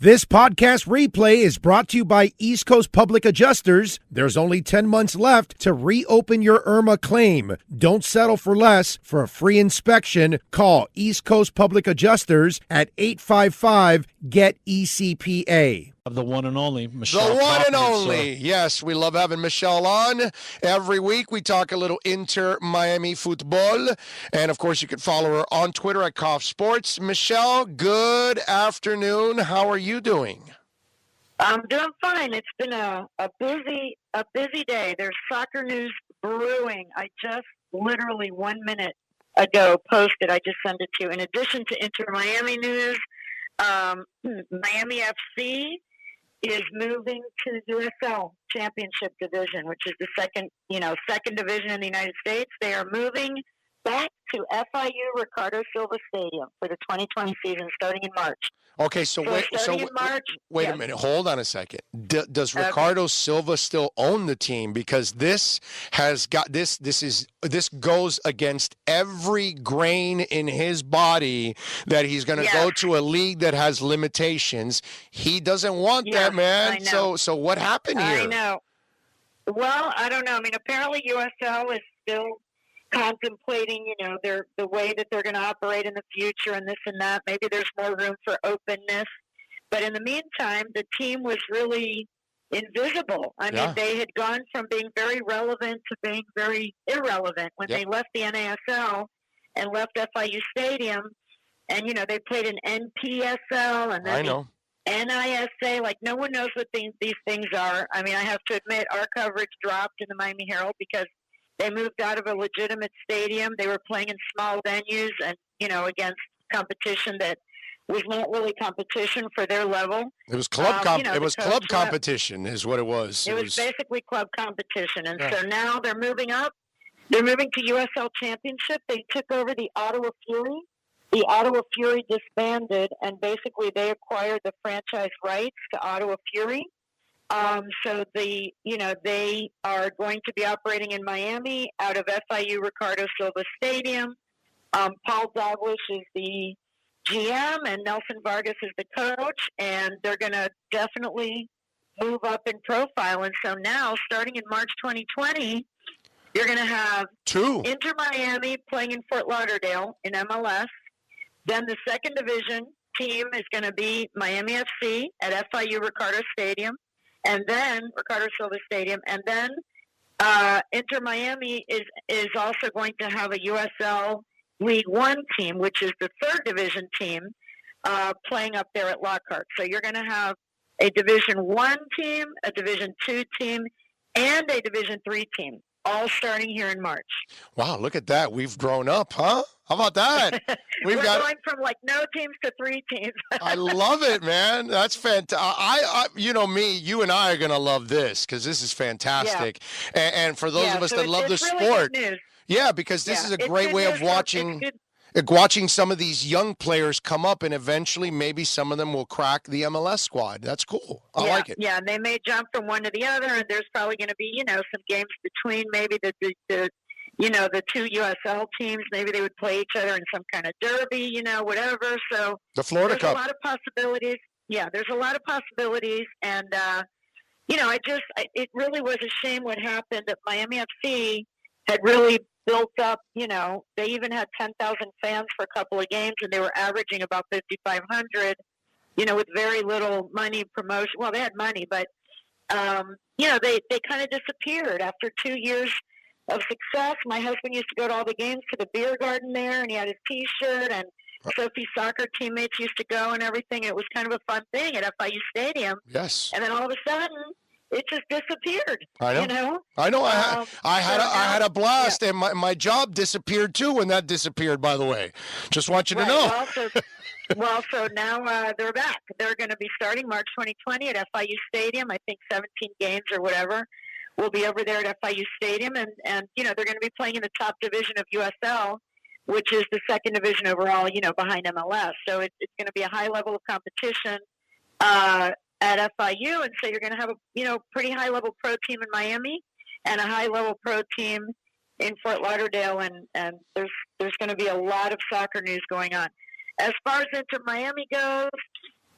This podcast replay is brought to you by East Coast Public Adjusters. There's only 10 months left to reopen your IRMA claim. Don't settle for less. For a free inspection, call East Coast Public Adjusters at 855-GET-ECPA. Of the one and only Michelle. The one Kaufman, and only. Yes, we love having Michelle on. Every week we talk a little Inter-Miami football. And, of course, you can follow her on Twitter at Kauf Sports. Michelle, good afternoon. How are you doing? I'm doing fine. It's been a busy day. There's soccer news brewing. I just literally 1 minute ago posted. I just sent it to you. In addition to Inter-Miami news, Miami FC is moving to the USL Championship Division, which is the second division in the United States. They are moving back to FIU Ricardo Silva Stadium for the 2020 season, starting in March. Okay, wait a minute. Hold on a second. Does Ricardo Silva still own the team? Because this goes against every grain in his body that he's going to go to a league that has limitations. He doesn't want that, man. So what happened here? I know. Well, I don't know. I mean, apparently USL is still contemplating, the way that they're going to operate in the future and this and that. Maybe there's more room for openness. But in the meantime, the team was really invisible. I mean, they had gone from being very relevant to being very irrelevant when they left the NASL and left FIU Stadium. And, they played an NPSL and then NISA. Like, no one knows what these things are. I mean, I have to admit, our coverage dropped in the Miami Herald because they moved out of a legitimate stadium. They were playing in small venues and, against competition that was not really competition for their level. It was club competition is what it was. It was basically club competition. And so now they're moving up. They're moving to USL Championship. They took over the Ottawa Fury. The Ottawa Fury disbanded, and basically they acquired the franchise rights to Ottawa Fury. So they are going to be operating in Miami out of FIU Ricardo Silva Stadium. Paul Douglas is the GM and Nelson Vargas is the coach, and they're going to definitely move up in profile. And so now, starting in March 2020, you're going to have Inter Miami playing in Fort Lauderdale in MLS. Then the second division team is going to be Miami FC at FIU Ricardo Stadium. And then Ricardo Silva Stadium, and then Inter Miami is also going to have a USL League One team, which is the third division team, playing up there at Lockhart. So you're going to have a Division One team, a Division Two team, and a Division Three team, all starting here in March. Wow, look at that. We've grown up, huh? How about that? We're going from no teams to 3 teams. I love it, man. That's fantastic. You and I are going to love this because this is fantastic. Yeah. And for those of us that love the sport, because this is a great way of watching some of these young players come up, and eventually maybe some of them will crack the MLS squad. That's cool. I like it. Yeah, and they may jump from one to the other, and there's probably going to be, some games between maybe the two USL teams. Maybe they would play each other in some kind of derby, whatever. So the Florida Cup. There's a lot of possibilities. Yeah, there's a lot of possibilities, and it really was a shame what happened. That Miami FC had really built up. They even had 10,000 fans for a couple of games, and they were averaging about 5,500. With very little money promotion. Well, they had money, but they kind of disappeared after 2 years of success. My husband used to go to all the games to the beer garden there, and he had his T-shirt, and Sophie's soccer teammates used to go and everything. It was kind of a fun thing at FIU Stadium. Yes. And then all of a sudden, it just disappeared. I know. I had a blast, and my job disappeared too when that disappeared. By the way, just want you to know. So now they're back. They're going to be starting March 2020 at FIU Stadium. I think 17 games or whatever will be over there at FIU Stadium, and they're going to be playing in the top division of USL, which is the second division overall, behind MLS. So it's going to be a high level of competition at FIU, and so you're going to have a pretty high level pro team in Miami and a high level pro team in Fort Lauderdale, and there's going to be a lot of soccer news going on. As far as Inter Miami goes,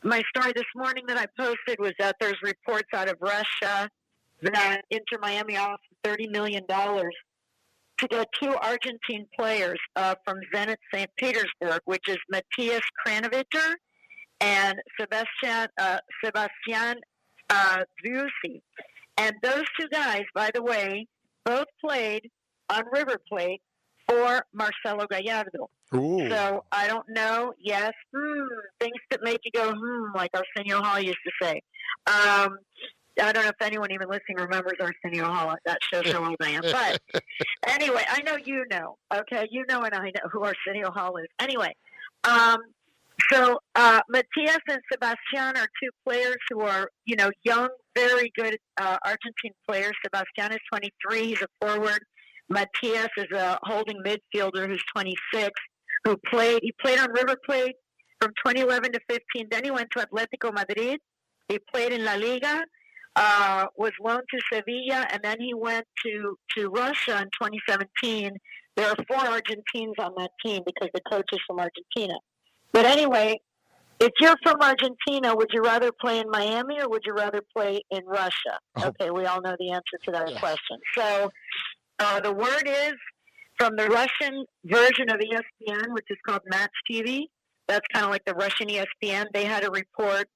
my story this morning that I posted was that there's reports out of Russia that Inter Miami offered $30 million to get two Argentine players from Zenit St. Petersburg, which is Matthias Kranovitter and Sebastian Driussi. And those two guys, by the way, both played on River Plate for Marcelo Gallardo. Ooh. So I don't know. Yes, things that make you go, like Arsenio Hall used to say. I don't know if anyone even listening remembers Arsenio Hall. That shows how old I am. But anyway, I know you know. Okay, you know and I know who Arsenio Hall is. Anyway, so Matias and Sebastian are two players who are, young, very good Argentine players. Sebastian is 23. He's a forward. Matias is a holding midfielder who's 26. He played on River Plate from 2011 to 15. Then he went to Atletico Madrid. He played in La Liga, was loaned to Sevilla, and then he went to Russia in 2017. There are 4 Argentines on that team because the coach is from Argentina. But anyway, if you're from Argentina, would you rather play in Miami or would you rather play in Russia? Okay, we all know the answer to that question. So the word is from the Russian version of ESPN, which is called Match TV. That's kind of like the Russian ESPN. They had a report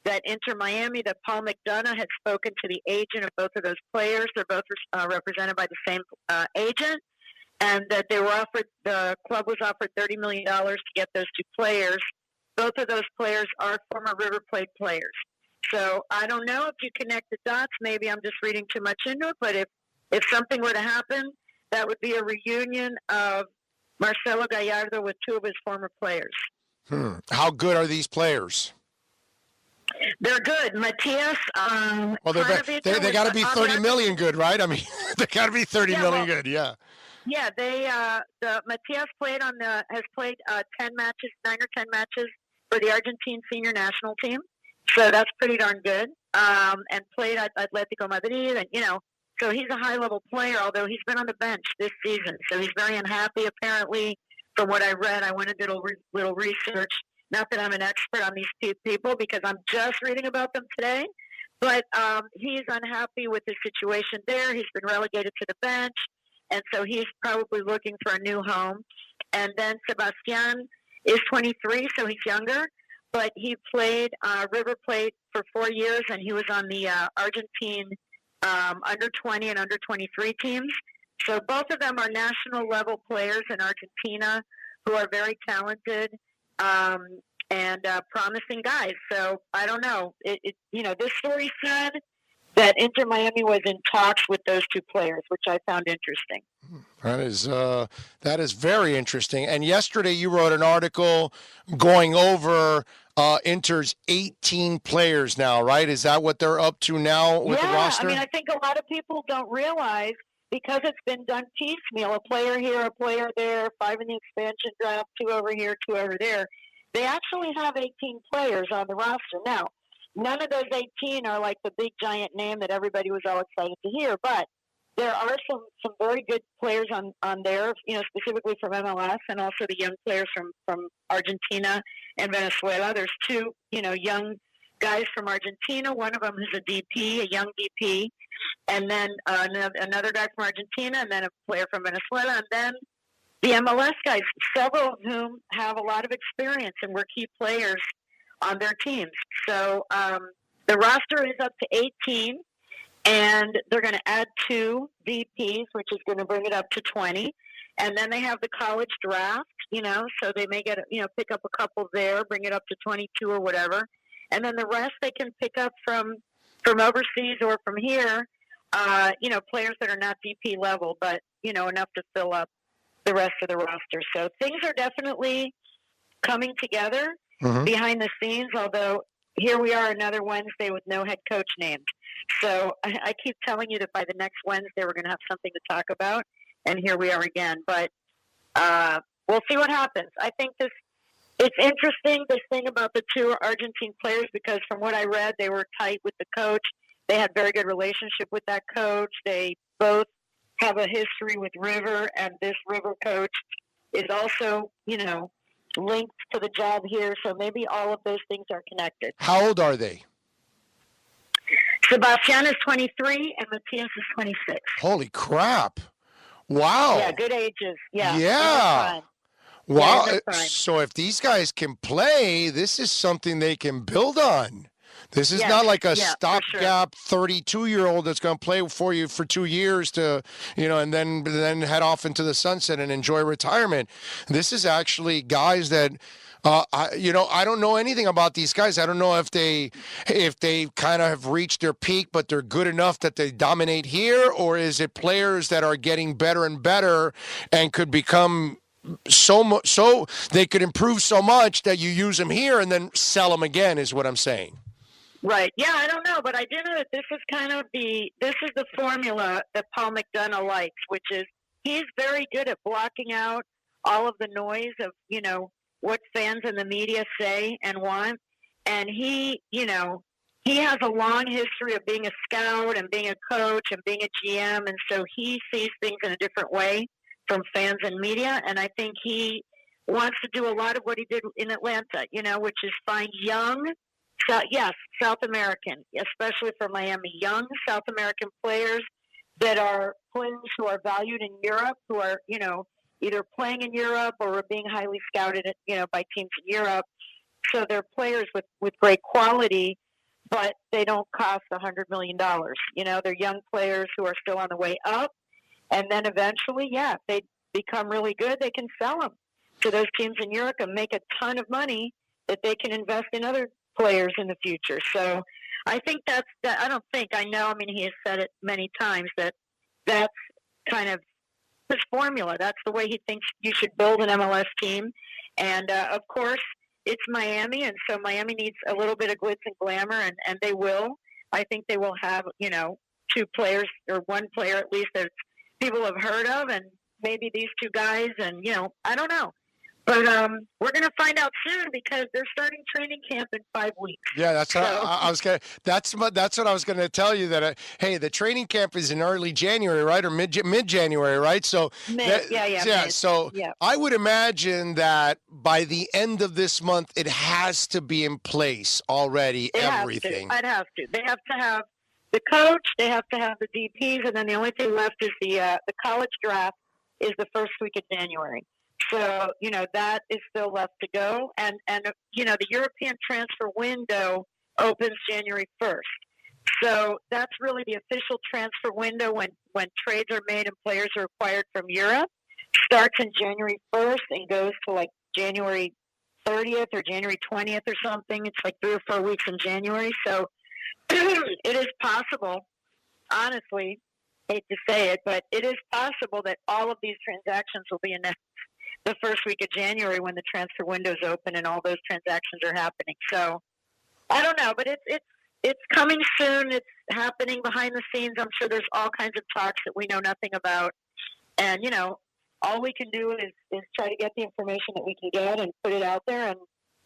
that Inter Miami, that Paul McDonough had spoken to the agent of both of those players. They're both represented by the same agent. And that the club was offered $30 million to get those two players. Both of those players are former River Plate players. So I don't know if you connect the dots. Maybe I'm just reading too much into it. But if something were to happen, that would be a reunion of Marcelo Gallardo with 2 of his former players. How good are these players? They're good. Matthias. Well, they got to be 30 million good, right? I mean, they got to be 30 million good. Yeah. Yeah, Matthias has played 9 or 10 matches for the Argentine senior national team. So that's pretty darn good. And played at Atletico Madrid, and so he's a high-level player. Although he's been on the bench this season, so he's very unhappy. Apparently, from what I read, I went and did a little research. Not that I'm an expert on these 2 people because I'm just reading about them today, but he's unhappy with his situation there. He's been relegated to the bench. And so he's probably looking for a new home. And then Sebastian is 23, so he's younger. But he played River Plate for 4 years, and he was on the Argentine under-20 and under-23 teams. So both of them are national-level players in Argentina who are very talented and promising guys. So I don't know. This story said that Inter Miami was in talks with those 2 players, which I found interesting. That is very interesting. And yesterday you wrote an article going over Inter's 18 players now, right? Is that what they're up to now with the roster? I mean, I think a lot of people don't realize because it's been done piecemeal, a player here, a player there, 5 in the expansion draft, 2 over here, 2 over there. They actually have 18 players on the roster now. None of those 18 are like the big giant name that everybody was all excited to hear, but there are some very good players on there, specifically from MLS and also the young players from Argentina and Venezuela. There's 2, young guys from Argentina. One of them is a DP, a young DP, and then another guy from Argentina, and then a player from Venezuela, and then the MLS guys, several of whom have a lot of experience and were key players on their teams. So the roster is up to 18, and they're going to add 2 DPs, which is going to bring it up to 20. And then they have the college draft, so they may get, pick up a couple there, bring it up to 22 or whatever. And then the rest they can pick up from overseas or from here, players that are not DP level, but, enough to fill up the rest of the roster. So things are definitely coming together behind the scenes, although here we are another Wednesday with no head coach named. So I keep telling you that by the next Wednesday we're going to have something to talk about, and here we are again. But we'll see what happens. I think it's interesting, this thing about the 2 Argentine players, because from what I read, they were tight with the coach. They had very good relationship with that coach. They both have a history with River, and this River coach is also, linked to the job here. So maybe all of those things are connected. How old are they? Sebastian is 23 and Matthias is 26. Holy crap. Wow. Yeah, good ages. Yeah. Yeah. Wow. Yeah, so if these guys can play, this is something they can build on. This is not like a stopgap 32-year-old that's going to play for you for 2 years to, and then head off into the sunset and enjoy retirement. This is actually guys that, I don't know anything about these guys. I don't know if they kind of have reached their peak, but they're good enough that they dominate here, or is it players that are getting better and better and could become so they could improve so much that you use them here and then sell them again, is what I'm saying. Right. Yeah, I don't know, but I do know that this is the formula that Paul McDonough likes, which is he's very good at blocking out all of the noise of, what fans and the media say and want. And he has a long history of being a scout and being a coach and being a GM. And so he sees things in a different way from fans and media. And I think he wants to do a lot of what he did in Atlanta, which is find young, South American, especially for Miami, young South American players that are players who are valued in Europe, who are, either playing in Europe or are being highly scouted, by teams in Europe. So they're players with great quality, but they don't cost $100 million. They're young players who are still on the way up. And then eventually, if they become really good, they can sell them to those teams in Europe and make a ton of money that they can invest in other players in the future. So I think I know, he has said it many times that's kind of his formula. That's the way he thinks you should build an MLS team. And of course, it's Miami, and so Miami needs a little bit of glitz and glamour, and they will. I think they will have, two players or one player at least that people have heard of, and maybe these two guys, and, I don't know. But we're going to find out soon because they're starting training camp in 5 weeks. Yeah, that's what I was going. That's what I was going to tell you. That hey, the training camp is in early January, right, or mid January, right? So mid. So I would imagine that by the end of this month, it has to be in place already. Everything. I'd have to. They have to have the coach. They have to have the DPs, and then the only thing left is the college draft is the first week of January. So, that is still left to go. And the European transfer window opens January 1st. So that's really the official transfer window when trades are made and players are acquired from Europe. Starts in January 1st and goes to like January 30th or January 20th or something. It's like 3 or 4 weeks in January. So it is possible, honestly, hate to say it, but it is possible that all of these transactions will be announced the first week of January when the transfer window is open and all those transactions are happening. So I don't know, but it's coming soon. It's happening behind the scenes. I'm sure there's all kinds of talks that we know nothing about. And, all we can do is try to get the information that we can get and put it out there,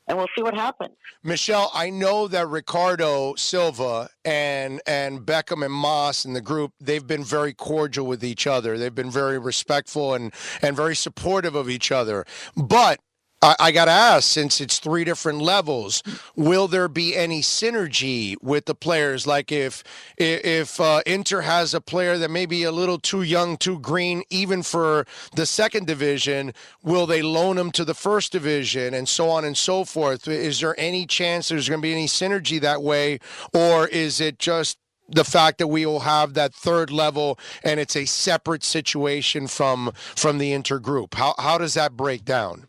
and we'll see what happens. Michelle, I know that Ricardo Silva and Beckham and Moss and the group, they've been very cordial with each other. They've been very respectful and very supportive of each other. But I got to ask, since it's 3 different levels, will there be any synergy with the players? Like if Inter has a player that may be a little too young, too green, even for the second division, will they loan him to the first division and so on and so forth? Is there any chance there's going to be any synergy that way, or is it just the fact that we will have that third level and it's a separate situation from the Inter group? How does that break down?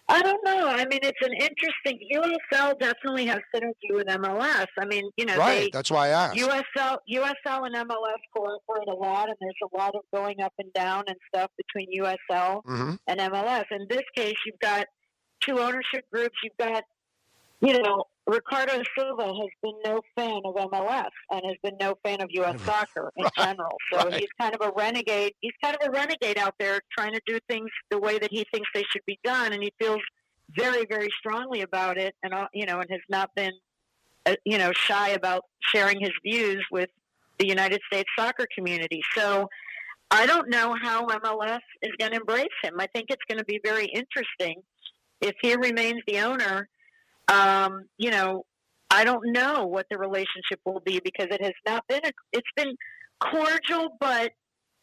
I don't know. It's an interesting. USL definitely has synergy with MLS. Right. That's why I asked. USL and MLS cooperate a lot, and there's a lot of going up and down and stuff between USL and MLS. In this case, you've got 2 ownership groups. You've got, Ricardo Silva has been no fan of MLS and has been no fan of U.S. soccer in general. So he's kind of a renegade. He's kind of a renegade out there trying to do things the way that he thinks they should be done, and he feels very, very strongly about it, and and has not been, shy about sharing his views with the United States soccer community. So I don't know how MLS is going to embrace him. I think it's going to be very interesting. if he remains the owner, you know, I don't know what the relationship will be because it has not been, it's been cordial, but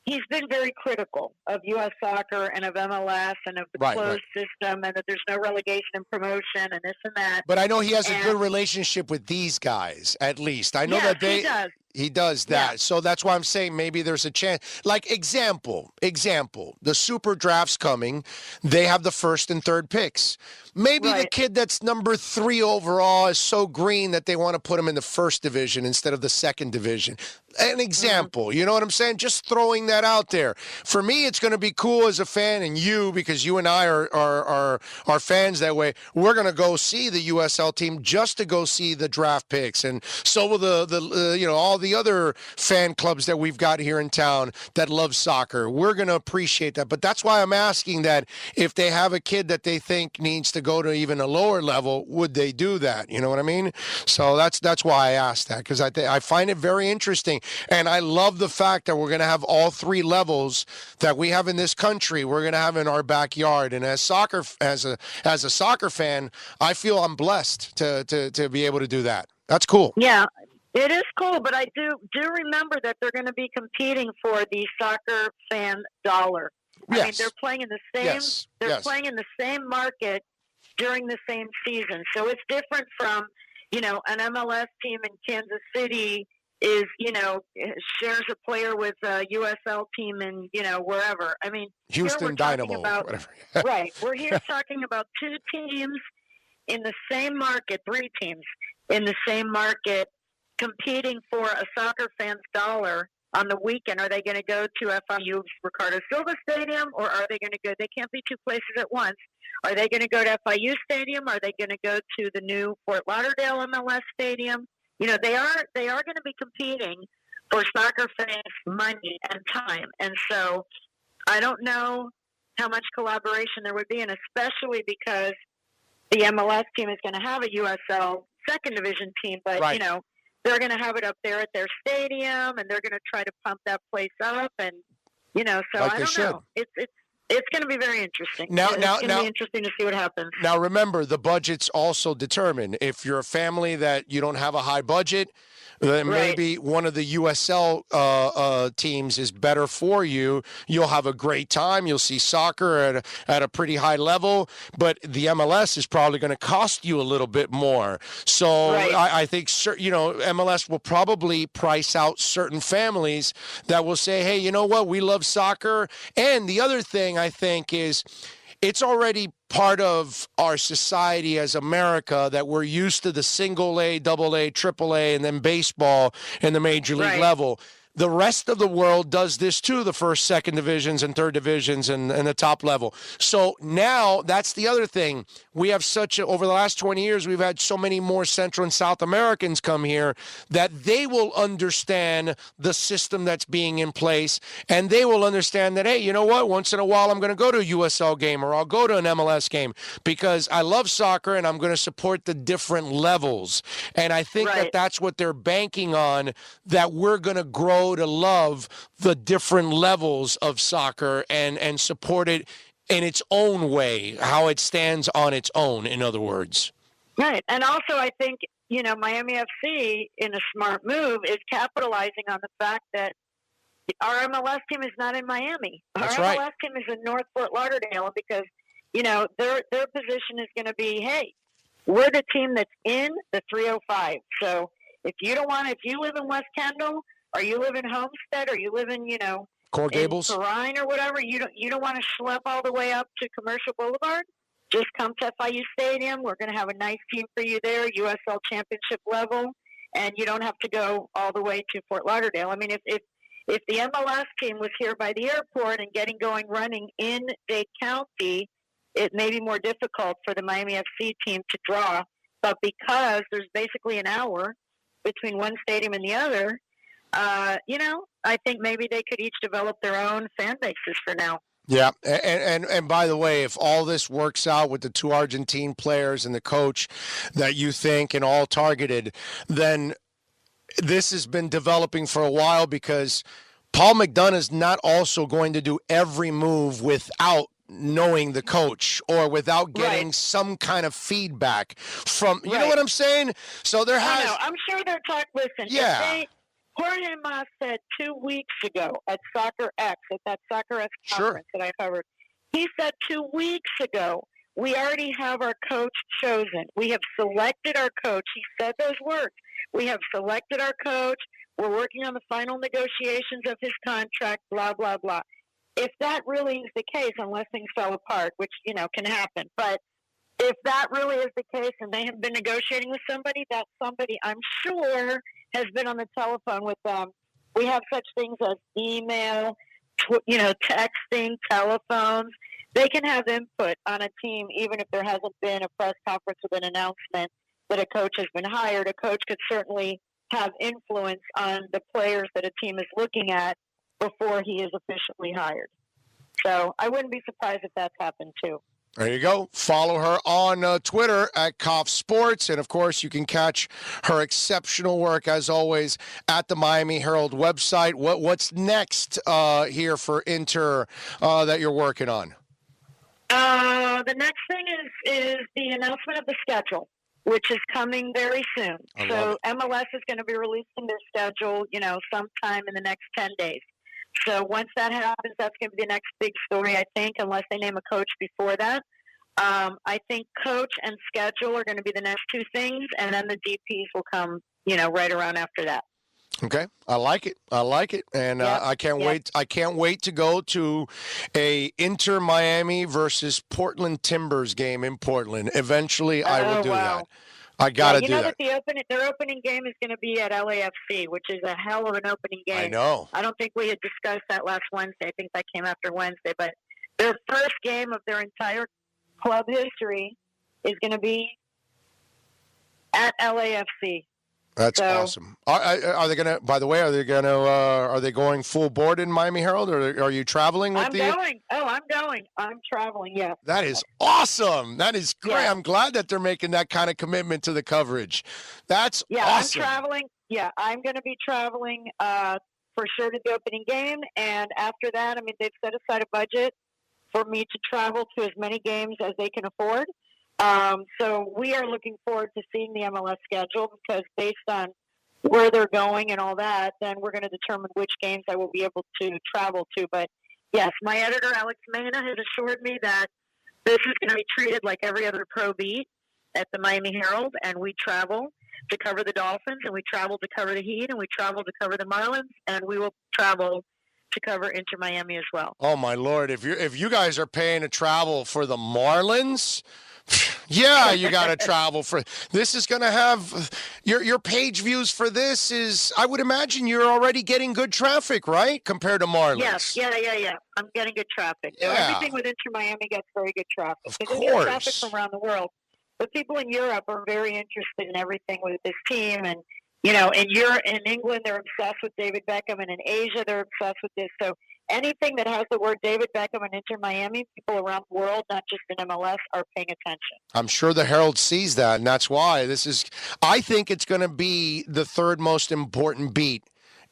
he's been very critical of U.S. soccer and of MLS and of the closed system and that there's no relegation and promotion and this and that. But I know he has a good relationship with these guys, at least. I know that he does. He does that. Yeah. So that's why I'm saying maybe there's a chance. Like, example, the super draft's coming. They have the first and third picks. Maybe the kid that's number 3 overall is so green that they want to put him in the first division instead of the second division. An example, you know what I'm saying? Just throwing that out there. For me, it's going to be cool as a fan, and you, because you and I are fans that way, we're going to go see the USL team just to go see the draft picks. And so will the all the other fan clubs that we've got here in town that love soccer. We're going to appreciate that. But that's why I'm asking that if they have a kid that they think needs to go to even a lower level, would they do that? You know what I mean? So that's why I asked that, because I find it very interesting. And I love the fact that we're going to have all 3 levels that we have in this country. We're going to have in our backyard. And as a soccer fan, I feel I'm blessed to be able to do that. That's cool. Yeah, it is cool. But I do remember that they're going to be competing for the soccer fan dollar. Yes. I mean, they're playing in the same. They're playing in the same market during the same season. So it's different from, you know, an MLS team in Kansas City is, you know, shares a player with a USL team in, you know, wherever. I mean, Houston Dynamo, whatever. Right. We're here talking about 2 teams in the same market, 3 teams in the same market competing for a soccer fan's dollar on the weekend. Are they going to go to FIU's Ricardo Silva Stadium, or are they going to go? They can't be 2 places at once. Are they going to go to FIU Stadium? Are they going to go to the new Fort Lauderdale MLS Stadium? You know, they are going to be competing for soccer fans' money and time. And so I don't know how much collaboration there would be, and especially because the MLS team is going to have a USL second division team, but, you know, they're going to have it up there at their stadium, and they're going to try to pump that place up. And, you know, so I don't know. It's going to be very interesting. It's going to be interesting to see what happens. Now, remember, the budgets also determine. If you're a family that you don't have a high budget, then maybe one of the USL teams is better for you. You'll have a great time. You'll see soccer at a pretty high level, but the MLS is probably going to cost you a little bit more. So I think, you know, MLS will probably price out certain families that will say, hey, you know what, we love soccer. And the other thing I think is it's already part of our society as America that we're used to the single A, double A, triple A, and then baseball in the major league level. The rest of the world does this too, the first, second divisions and third divisions and the top level. So now that's the other thing. We have over the last 20 years, we've had so many more Central and South Americans come here that they will understand the system that's being in place, and they will understand that, hey, you know what? Once in a while, I'm going to go to a USL game or I'll go to an MLS game because I love soccer and I'm going to support the different levels. And I think that that's what they're banking on, that we're going to grow to love the different levels of soccer and support it in its own way, how it stands on its own, in other words. Right. And also I think, you know, Miami FC, in a smart move, is capitalizing on the fact that our MLS team is not in Miami. Our MLS team is in North Fort Lauderdale because, you know, their position is going to be, hey, we're the team that's in the 305. So if you live in West Kendall, or you live in Homestead, or you live in, you know, Coral Gables, Perrine or whatever, you don't want to schlep all the way up to Commercial Boulevard. Just come to FIU Stadium. We're going to have a nice team for you there, USL Championship level, and you don't have to go all the way to Fort Lauderdale. I mean, if the MLS team was here by the airport and getting going running in Dade County, it may be more difficult for the Miami FC team to draw. But because there's basically an hour between one stadium and the other, you know, I think maybe they could each develop their own fan bases for now. Yeah, and by the way, if all this works out with the 2 Argentine players and the coach that you think and all targeted, then this has been developing for a while, because Paul McDonough's not also going to do every move without knowing the coach or without getting some kind of feedback from, you know what I'm saying? So there has. No, I'm sure they're talking. Listen, Jorge Mas said 2 weeks ago at Soccer X, at that Soccer X conference that I covered, he said 2 weeks ago, we already have our coach chosen. We have selected our coach. He said those words. We have selected our coach. We're working on the final negotiations of his contract, blah, blah, blah. If that really is the case, unless things fell apart, which, can happen, but if that really is the case and they have been negotiating with somebody, that somebody, I'm sure, has been on the telephone with them. We have such things as email, texting, telephones. They can have input on a team even if there hasn't been a press conference with an announcement that a coach has been hired. A coach could certainly have influence on the players that a team is looking at before he is officially hired. So I wouldn't be surprised if that's happened too. There you go. Follow her on Twitter at Kauf Sports. And, of course, you can catch her exceptional work, as always, at the Miami Herald website. What's next here for Inter that you're working on? The next thing is the announcement of the schedule, which is coming very soon. So MLS is going to be releasing their schedule, sometime in the next 10 days. So once that happens, that's going to be the next big story, I think, unless they name a coach before that. I think coach and schedule are going to be the next two things, and then the DPs will come, right around after that. Okay, I like it, and I can't wait. I can't wait to go to a Inter Miami versus Portland Timbers game in Portland. Eventually, I will do that. I gotta do that. Their opening game is going to be at LAFC, which is a hell of an opening game. I know. I don't think we had discussed that last Wednesday. I think that came after Wednesday. But their first game of their entire club history is going to be at LAFC. That's awesome. Are they going to? By the way, are they going to? Are they going full board in Miami Herald, or are you traveling with I'm going. I'm going. I'm traveling. Yeah. That is awesome. That is great. Yeah. I'm glad that they're making that kind of commitment to the coverage. That's awesome. I'm traveling. Yeah, I'm going to be traveling for sure to the opening game, and after that, they've set aside a budget for me to travel to as many games as they can afford. So we are looking forward to seeing the MLS schedule because based on where they're going and all that, then we're going to determine which games I will be able to travel to. But yes, my editor, Alex Mena, has assured me that this is going to be treated like every other pro beat at the Miami Herald, and we travel to cover the Dolphins, and we travel to cover the Heat, and we travel to cover the Marlins, and we will travel to cover Inter Miami as well. Oh my Lord! If you guys are paying to travel for the Marlins. Yeah, you got to travel for this. Is going to have your page views for this is. I would imagine you're already getting good traffic, right? Compared to Marlins. Yes, yeah. I'm getting good traffic. Yeah. Everything with Inter Miami gets very good traffic. Of course, course. Traffic from around the world. But people in Europe are very interested in everything with this team, and in England they're obsessed with David Beckham, and in Asia they're obsessed with this. So anything that has the word David Beckham and Inter Miami, people around the world, not just in MLS, are paying attention. I'm sure the Herald sees that, and that's why I think it's going to be the third most important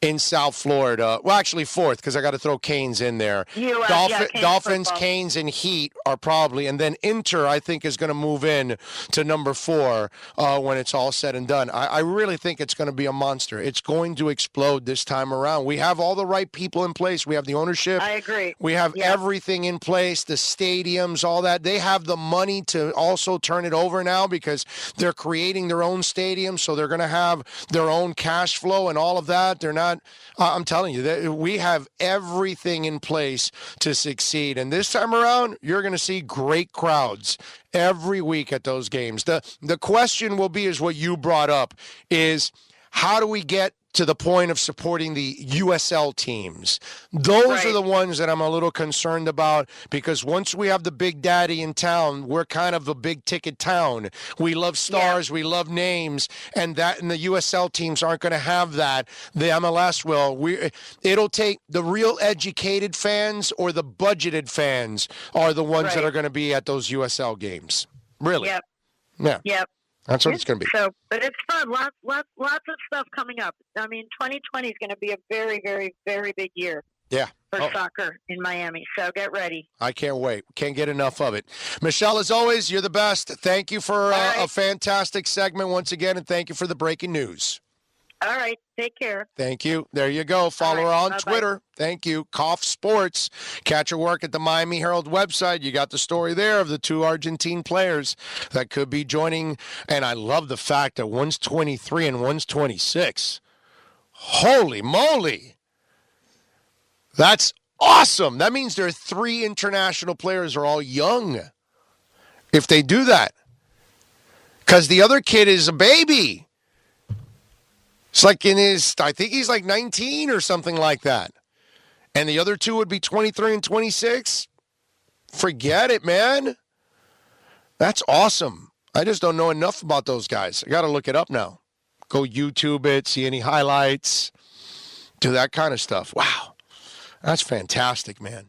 in South Florida. Well, actually fourth, because I got to throw Canes in there. Dolphins, Canes, and Heat are probably, and then Inter, I think, is going to move in to number 4 when it's all said and done. I really think it's going to be a monster. It's going to explode this time around. We have all the right people in place. We have the ownership. I agree. We have everything in place, the stadiums, all that. They have the money to also turn it over now because they're creating their own stadium, so they're going to have their own cash flow and all of that. They're not. I'm telling you, we have everything in place to succeed. And this time around, you're going to see great crowds every week at those games. The question will be, is what you brought up, is how do we get to the point of supporting the USL teams? Those are the ones that I'm a little concerned about because once we have the big daddy in town, we're kind of a big ticket town. We love stars, we love names, and the USL teams aren't going to have that. The MLS will. It'll take the real educated fans or the budgeted fans are the ones that are going to be at those USL games. Really? Yep. Yeah. Yep. That's what it's going to be. So, but it's fun. Lots of stuff coming up. 2020 is going to be a very, very, very big year Yeah. For soccer in Miami. So get ready. I can't wait. Can't get enough of it. Michelle, as always, you're the best. Thank you for a fantastic segment once again, and thank you for the breaking news. All right. Take care. Thank you. There you go. Follow her on Twitter. Thank you. Kauf Sports. Catch her work at the Miami Herald website. You got the story there of the 2 Argentine players that could be joining. And I love the fact that one's 23 and one's 26. Holy moly. That's awesome. That means there are 3 international players who are all young if they do that. Because the other kid is a baby. It's like I think he's like 19 or something like that. And the other 2 would be 23 and 26. Forget it, man. That's awesome. I just don't know enough about those guys. I got to look it up now. Go YouTube it, see any highlights, do that kind of stuff. Wow. That's fantastic, man.